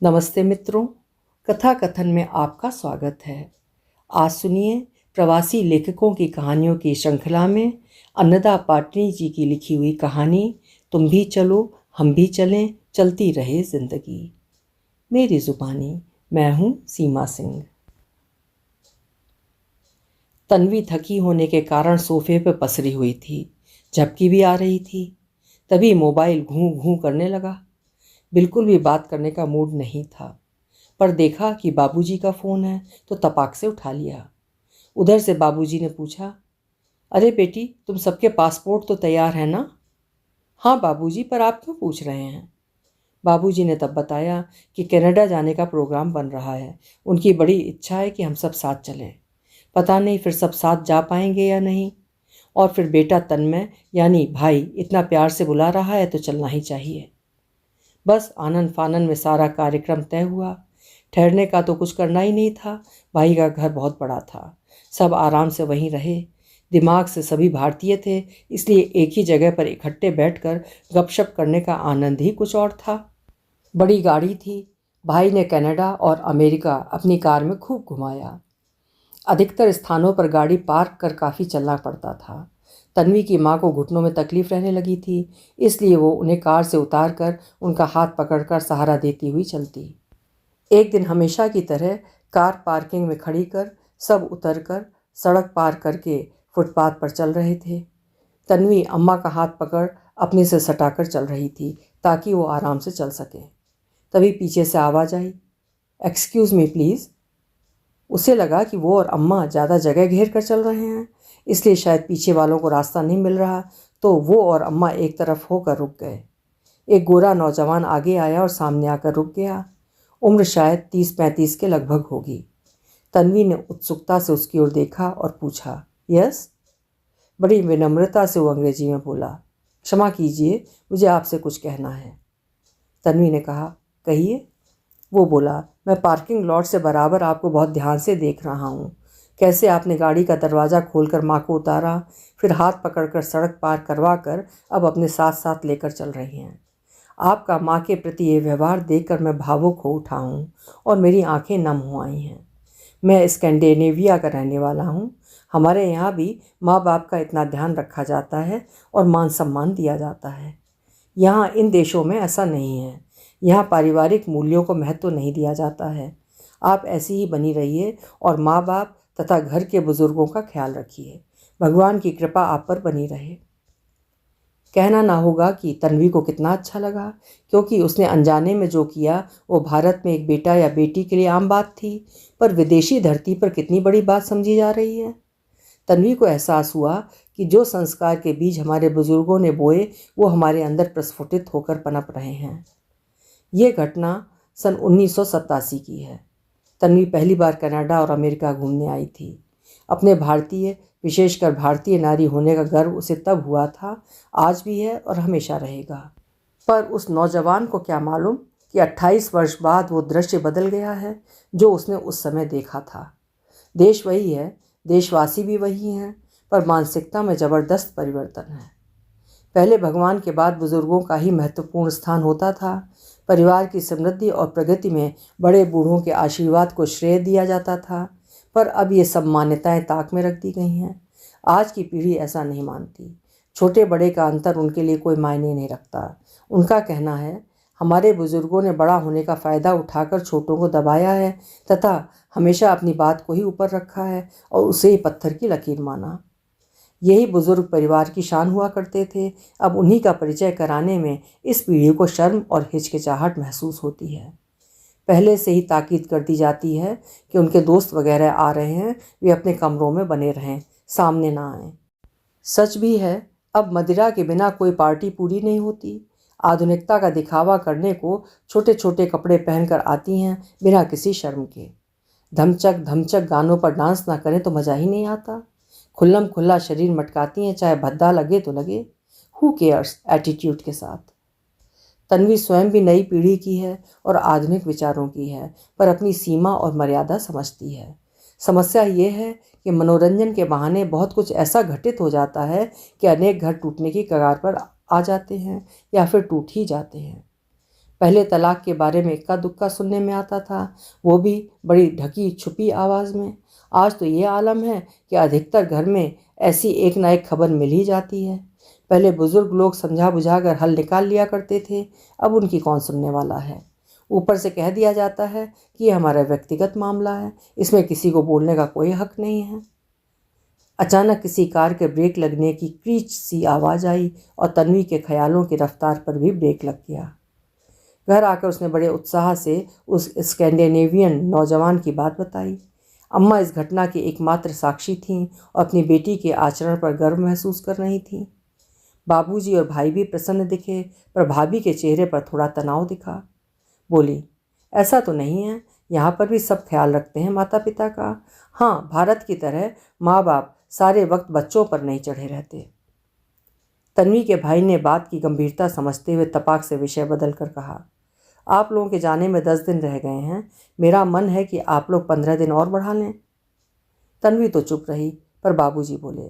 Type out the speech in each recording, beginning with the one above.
नमस्ते मित्रों, कथा कथन में आपका स्वागत है। आज सुनिए प्रवासी लेखकों की कहानियों की श्रृंखला में अन्नदा पाटनी जी की लिखी हुई कहानी तुम भी चलो हम भी चलें, चलती रहे जिंदगी। मेरी जुबानी, मैं हूँ सीमा सिंह। तन्वी थकी होने के कारण सोफे पर पसरी हुई थी। झपकी भी आ रही थी। तभी मोबाइल घूं घूं करने लगा। बिल्कुल भी बात करने का मूड नहीं था, पर देखा कि बाबूजी का फ़ोन है तो तपाक से उठा लिया। उधर से बाबूजी ने पूछा, अरे बेटी, तुम सबके पासपोर्ट तो तैयार है ना? हाँ बाबूजी, पर आप क्यों पूछ रहे हैं? बाबूजी ने तब बताया कि कनाडा जाने का प्रोग्राम बन रहा है। उनकी बड़ी इच्छा है कि हम सब साथ चलें। पता नहीं फिर सब साथ जा पाएंगे या नहीं। और फिर बेटा तन्मय यानी भाई इतना प्यार से बुला रहा है तो चलना ही चाहिए। बस आनन फानन में सारा कार्यक्रम तय हुआ। ठहरने का तो कुछ करना ही नहीं था। भाई का घर बहुत बड़ा था। सब आराम से वहीं रहे। दिमाग से सभी भारतीय थे, इसलिए एक ही जगह पर इकट्ठे बैठकर गपशप करने का आनंद ही कुछ और था। बड़ी गाड़ी थी। भाई ने कनाडा और अमेरिका अपनी कार में खूब घुमाया। अधिकतर स्थानों पर गाड़ी पार्क कर काफ़ी चलना पड़ता था। तन्वी की माँ को घुटनों में तकलीफ रहने लगी थी, इसलिए वो उन्हें कार से उतार कर उनका हाथ पकड़कर सहारा देती हुई चलती। एक दिन हमेशा की तरह कार पार्किंग में खड़ी कर सब उतर कर सड़क पार करके फुटपाथ पर चल रहे थे। तन्वी अम्मा का हाथ पकड़ अपने से सटाकर चल रही थी ताकि वो आराम से चल सके। तभी पीछे से आवाज़ आई, एक्सक्यूज़ मी प्लीज़। उसे लगा कि वो और अम्मा ज़्यादा जगह घेर कर चल रहे हैं, इसलिए शायद पीछे वालों को रास्ता नहीं मिल रहा, तो वो और अम्मा एक तरफ होकर रुक गए। एक गोरा नौजवान आगे आया और सामने आकर रुक गया। उम्र शायद 30-35 के लगभग होगी। तन्वी ने उत्सुकता से उसकी ओर देखा और पूछा, यस? बड़ी विनम्रता से वो अंग्रेजी में बोला, क्षमा कीजिए, मुझे आपसे कुछ कहना है। तन्वी ने कहा, कहिए। वो बोला, मैं पार्किंग लॉट से बराबर आपको बहुत ध्यान से देख रहा हूँ। कैसे आपने गाड़ी का दरवाज़ा खोलकर माँ को उतारा, फिर हाथ पकड़कर सड़क पार करवा कर अब अपने साथ साथ लेकर चल रही हैं। आपका माँ के प्रति ये व्यवहार देखकर मैं भावुक हो उठा हूँ और मेरी आंखें नम हो आई हैं। मैं स्कैंडिनेविया का रहने वाला हूँ। हमारे यहाँ भी माँ बाप का इतना ध्यान रखा जाता है और मान सम्मान दिया जाता है। यहाँ इन देशों में ऐसा नहीं है। यहाँ पारिवारिक मूल्यों को महत्व नहीं दिया जाता है। आप ऐसी ही बनी रहिए और माँ बाप तथा घर के बुजुर्गों का ख्याल रखिए। भगवान की कृपा आप पर बनी रहे। कहना ना होगा कि तन्वी को कितना अच्छा लगा, क्योंकि उसने अनजाने में जो किया वो भारत में एक बेटा या बेटी के लिए आम बात थी, पर विदेशी धरती पर कितनी बड़ी बात समझी जा रही है। तन्वी को एहसास हुआ कि जो संस्कार के बीज हमारे बुजुर्गों ने बोए वो हमारे अंदर प्रस्फुटित होकर पनप रहे हैं। ये घटना सन 1987 की है। तन्वी पहली बार कनाडा और अमेरिका घूमने आई थी। अपने भारतीय, विशेषकर भारतीय नारी होने का गर्व उसे तब हुआ था, आज भी है और हमेशा रहेगा। पर उस नौजवान को क्या मालूम कि 28 वर्ष बाद वो दृश्य बदल गया है जो उसने उस समय देखा था। देश वही है, देशवासी भी वही हैं, पर मानसिकता में ज़बरदस्त परिवर्तन है। पहले भगवान के बाद बुजुर्गों का ही महत्वपूर्ण स्थान होता था। परिवार की समृद्धि और प्रगति में बड़े बूढ़ों के आशीर्वाद को श्रेय दिया जाता था, पर अब ये सब मान्यताएं ताक में रख दी गई हैं। आज की पीढ़ी ऐसा नहीं मानती। छोटे बड़े का अंतर उनके लिए कोई मायने नहीं रखता। उनका कहना है, हमारे बुजुर्गों ने बड़ा होने का फ़ायदा उठाकर छोटों को दबाया है तथा हमेशा अपनी बात को ही ऊपर रखा है और उसे ही पत्थर की लकीर माना। यही बुजुर्ग परिवार की शान हुआ करते थे। अब उन्हीं का परिचय कराने में इस पीढ़ी को शर्म और हिचकिचाहट महसूस होती है। पहले से ही ताकीद कर दी जाती है कि उनके दोस्त वगैरह आ रहे हैं, वे अपने कमरों में बने रहें, सामने ना आएं। सच भी है, अब मदिरा के बिना कोई पार्टी पूरी नहीं होती। आधुनिकता का दिखावा करने को छोटे छोटे कपड़े पहनकर आती हैं बिना किसी शर्म के। धमचक धमचक गानों पर डांस ना करें तो मज़ा ही नहीं आता। खुल्लम खुल्ला शरीर मटकाती हैं, चाहे भद्दा लगे तो लगे, हु केयर्स एटीट्यूड के साथ। तन्वी स्वयं भी नई पीढ़ी की है और आधुनिक विचारों की है, पर अपनी सीमा और मर्यादा समझती है। समस्या ये है कि मनोरंजन के बहाने बहुत कुछ ऐसा घटित हो जाता है कि अनेक घर टूटने की कगार पर आ जाते हैं या फिर टूट ही जाते हैं। पहले तलाक के बारे में इक्का दुक्का सुनने में आता था, वो भी बड़ी ढकी छुपी आवाज़ में। आज तो ये आलम है कि अधिकतर घर में ऐसी एक ना एक खबर मिल ही जाती है। पहले बुजुर्ग लोग समझा बुझा कर हल निकाल लिया करते थे, अब उनकी कौन सुनने वाला है। ऊपर से कह दिया जाता है कि ये हमारा व्यक्तिगत मामला है, इसमें किसी को बोलने का कोई हक नहीं है। अचानक किसी कार के ब्रेक लगने की क्रीच सी आवाज़ आई और तन्वी के ख्यालों की रफ्तार पर भी ब्रेक लग गया। घर आकर उसने बड़े उत्साह से उस स्कैंडिनेवियन नौजवान की बात बताई। अम्मा इस घटना की एकमात्र साक्षी थीं और अपनी बेटी के आचरण पर गर्व महसूस कर रही थीं। बाबूजी और भाई भी प्रसन्न दिखे, पर भाभी के चेहरे पर थोड़ा तनाव दिखा। बोली, ऐसा तो नहीं है, यहाँ पर भी सब ख्याल रखते हैं माता पिता का। हाँ, भारत की तरह माँ बाप सारे वक्त बच्चों पर नहीं चढ़े रहते। तन्वी के भाई ने बात की गंभीरता समझते हुए तपाक से विषय बदल कर कहा, आप लोगों के जाने में 10 दिन रह गए हैं, मेरा मन है कि आप लोग 15 दिन और बढ़ा लें। तन्वी तो चुप रही, पर बाबूजी बोले,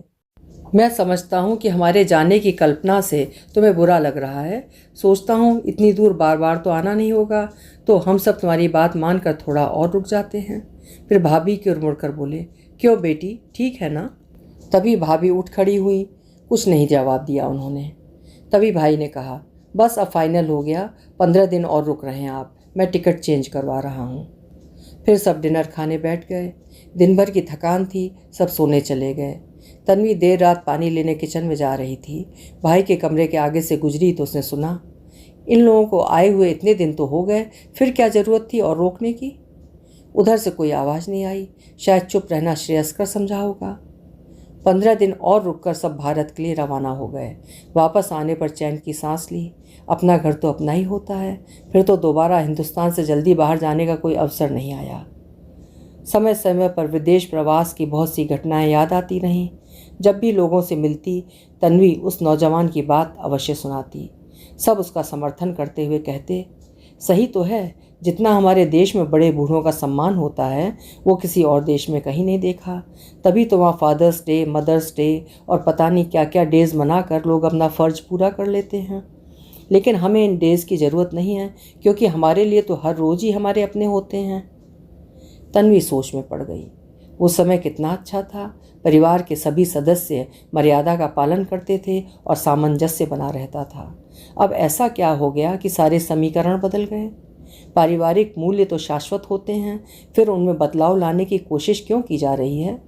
मैं समझता हूँ कि हमारे जाने की कल्पना से तुम्हें बुरा लग रहा है। सोचता हूँ इतनी दूर बार बार तो आना नहीं होगा, तो हम सब तुम्हारी बात मानकर थोड़ा और रुक जाते हैं। फिर भाभी की ओर मुड़कर बोले, क्यों बेटी, ठीक है ना? तभी भाभी उठ खड़ी हुई। कुछ नहीं जवाब दिया उन्होंने। तभी भाई ने कहा, बस अब फाइनल हो गया, 15 दिन और रुक रहे हैं आप, मैं टिकट चेंज करवा रहा हूँ। फिर सब डिनर खाने बैठ गए। दिन भर की थकान थी, सब सोने चले गए। तन्वी देर रात पानी लेने किचन में जा रही थी। भाई के कमरे के आगे से गुजरी तो उसने सुना, इन लोगों को आए हुए इतने दिन तो हो गए, फिर क्या ज़रूरत थी और रोकने की? उधर से कोई आवाज़ नहीं आई। शायद चुप रहना श्रेयस्कर समझा होगा। 15 दिन और रुककर सब भारत के लिए रवाना हो गए। वापस आने पर चैन की सांस ली। अपना घर तो अपना ही होता है। फिर तो दोबारा हिंदुस्तान से जल्दी बाहर जाने का कोई अवसर नहीं आया। समय समय पर विदेश प्रवास की बहुत सी घटनाएं याद आती रहीं। जब भी लोगों से मिलती, तन्वी उस नौजवान की बात अवश्य सुनाती। सब उसका समर्थन करते हुए कहते, सही तो है, जितना हमारे देश में बड़े बूढ़ों का सम्मान होता है वो किसी और देश में कहीं नहीं देखा। तभी तो वहाँ फादर्स डे, मदर्स डे और पता नहीं क्या क्या डेज़ मनाकर लोग अपना फ़र्ज पूरा कर लेते हैं। लेकिन हमें इन डेज़ की ज़रूरत नहीं है, क्योंकि हमारे लिए तो हर रोज़ ही हमारे अपने होते हैं। तन्वी सोच में पड़ गई। वो समय कितना अच्छा था। परिवार के सभी सदस्य मर्यादा का पालन करते थे और सामंजस्य बना रहता था। अब ऐसा क्या हो गया कि सारे समीकरण बदल गए? पारिवारिक मूल्य तो शाश्वत होते हैं, फिर उनमें बदलाव लाने की कोशिश क्यों की जा रही है?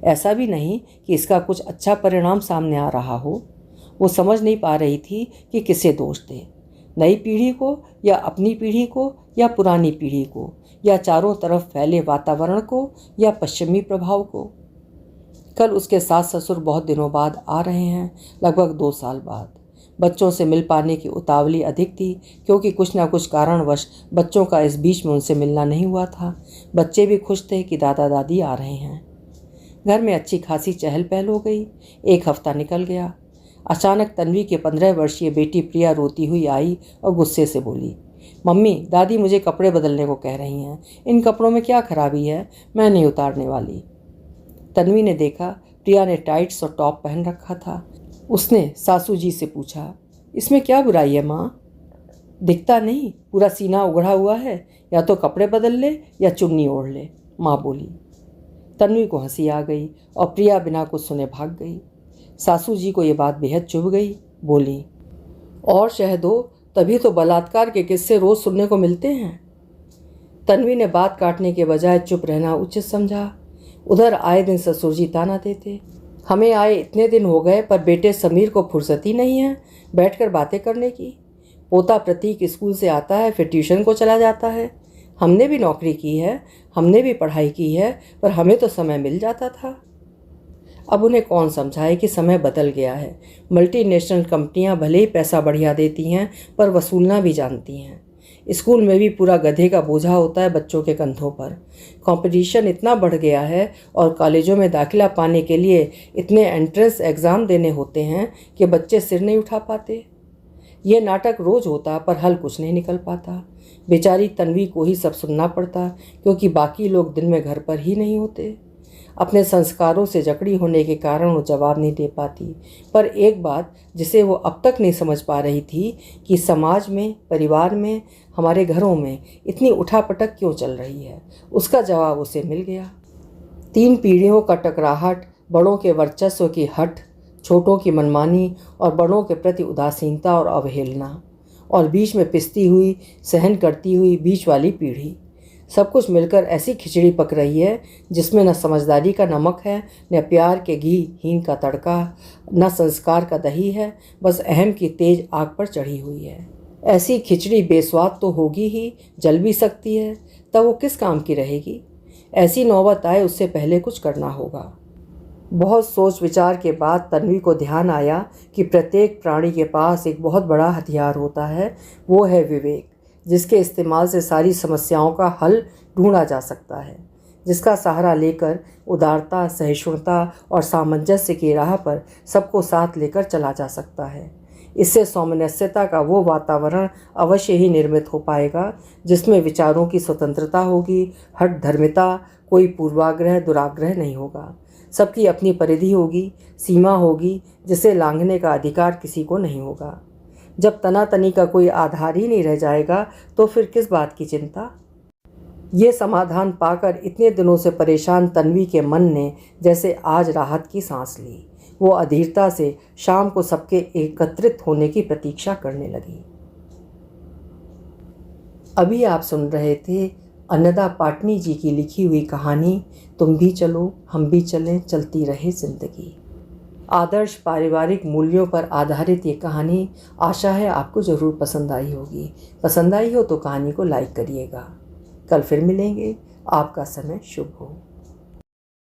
ऐसा भी नहीं कि इसका कुछ अच्छा परिणाम सामने आ रहा हो। वो समझ नहीं पा रही थी कि किसे दोष दे, नई पीढ़ी को या अपनी पीढ़ी को या पुरानी पीढ़ी को, या चारों तरफ फैले वातावरण को या पश्चिमी प्रभाव को। कल उसके सास ससुर बहुत दिनों बाद आ रहे हैं, लगभग 2 साल बाद। बच्चों से मिल पाने की उतावली अधिक थी, क्योंकि कुछ ना कुछ कारणवश बच्चों का इस बीच में उनसे मिलना नहीं हुआ था। बच्चे भी खुश थे कि दादा दादी आ रहे हैं। घर में अच्छी खासी चहल पहल हो गई। 1 हफ्ता निकल गया। अचानक तन्वी की 15 वर्षीय बेटी प्रिया रोती हुई आई और गुस्से से बोली, मम्मी, दादी मुझे कपड़े बदलने को कह रही हैं। इन कपड़ों में क्या खराबी है? मैं नहीं उतारने वाली। तन्वी ने देखा प्रिया ने टाइट्स और टॉप पहन रखा था। उसने सासू जी से पूछा, इसमें क्या बुराई है माँ? दिखता नहीं, पूरा सीना उगड़ा हुआ है, या तो कपड़े बदल ले या चुन्नी ओढ़ ले, माँ बोली। तन्वी को हंसी आ गई और प्रिया बिना कुछ सुने भाग गई। सासू जी को ये बात बेहद चुभ गई। बोली, और शहदो, तभी तो बलात्कार के किस्से रोज सुनने को मिलते हैं। तन्वी ने बात काटने के बजाय चुप रहना उचित समझा। उधर आए दिन ससुर जी ताना देते, हमें आए इतने दिन हो गए पर बेटे समीर को फुर्सत ही नहीं है बैठकर बातें करने की। पोता प्रतीक स्कूल से आता है, फिर ट्यूशन को चला जाता है। हमने भी नौकरी की है, हमने भी पढ़ाई की है, पर हमें तो समय मिल जाता था। अब उन्हें कौन समझाए कि समय बदल गया है। मल्टीनेशनल कंपनियां भले ही पैसा बढ़िया देती हैं, पर वसूलना भी जानती हैं। स्कूल में भी पूरा गधे का बोझा होता है बच्चों के कंधों पर। कंपटीशन इतना बढ़ गया है और कॉलेजों में दाखिला पाने के लिए इतने एंट्रेंस एग्ज़ाम देने होते हैं कि बच्चे सिर नहीं उठा पाते। ये नाटक रोज़ होता, पर हल कुछ नहीं निकल पाता। बेचारी तन्वी को ही सब सुनना पड़ता, क्योंकि बाकी लोग दिन में घर पर ही नहीं होते। अपने संस्कारों से जकड़ी होने के कारण वो जवाब नहीं दे पाती। पर एक बात जिसे वो अब तक नहीं समझ पा रही थी कि समाज में, परिवार में, हमारे घरों में इतनी उठापटक क्यों चल रही है, उसका जवाब उसे मिल गया। 3 पीढ़ियों का टकराहट, बड़ों के वर्चस्व की हट, छोटों की मनमानी और बड़ों के प्रति उदासीनता और अवहेलना, और बीच में पिसती हुई, सहन करती हुई बीच वाली पीढ़ी। सब कुछ मिलकर ऐसी खिचड़ी पक रही है जिसमें न समझदारी का नमक है, न प्यार के घी हींग का तड़का, न संस्कार का दही है, बस अहम की तेज आग पर चढ़ी हुई है। ऐसी खिचड़ी बेस्वाद तो होगी ही, जल भी सकती है, तब वो किस काम की रहेगी। ऐसी नौबत आए उससे पहले कुछ करना होगा। बहुत सोच विचार के बाद तन्वी को ध्यान आया कि प्रत्येक प्राणी के पास एक बहुत बड़ा हथियार होता है, वो है विवेक, जिसके इस्तेमाल से सारी समस्याओं का हल ढूंढा जा सकता है, जिसका सहारा लेकर उदारता, सहिष्णुता और सामंजस्य की राह पर सबको साथ लेकर चला जा सकता है। इससे सौमनस्यता का वो वातावरण अवश्य ही निर्मित हो पाएगा जिसमें विचारों की स्वतंत्रता होगी, हठ धर्मिता, कोई पूर्वाग्रह दुराग्रह नहीं होगा। सबकी अपनी परिधि होगी, सीमा होगी, जिसे लांघने का अधिकार किसी को नहीं होगा। जब तनातनी का कोई आधार ही नहीं रह जाएगा तो फिर किस बात की चिंता। ये समाधान पाकर इतने दिनों से परेशान तन्वी के मन ने जैसे आज राहत की सांस ली। वो अधीरता से शाम को सबके एकत्रित होने की प्रतीक्षा करने लगी। अभी आप सुन रहे थे अन्नदा पाटनी जी की लिखी हुई कहानी तुम भी चलो हम भी चलें, चलती रहे जिंदगी। आदर्श पारिवारिक मूल्यों पर आधारित ये कहानी आशा है आपको ज़रूर पसंद आई होगी। पसंद आई हो तो कहानी को लाइक करिएगा। कल फिर मिलेंगे। आपका समय शुभ हो।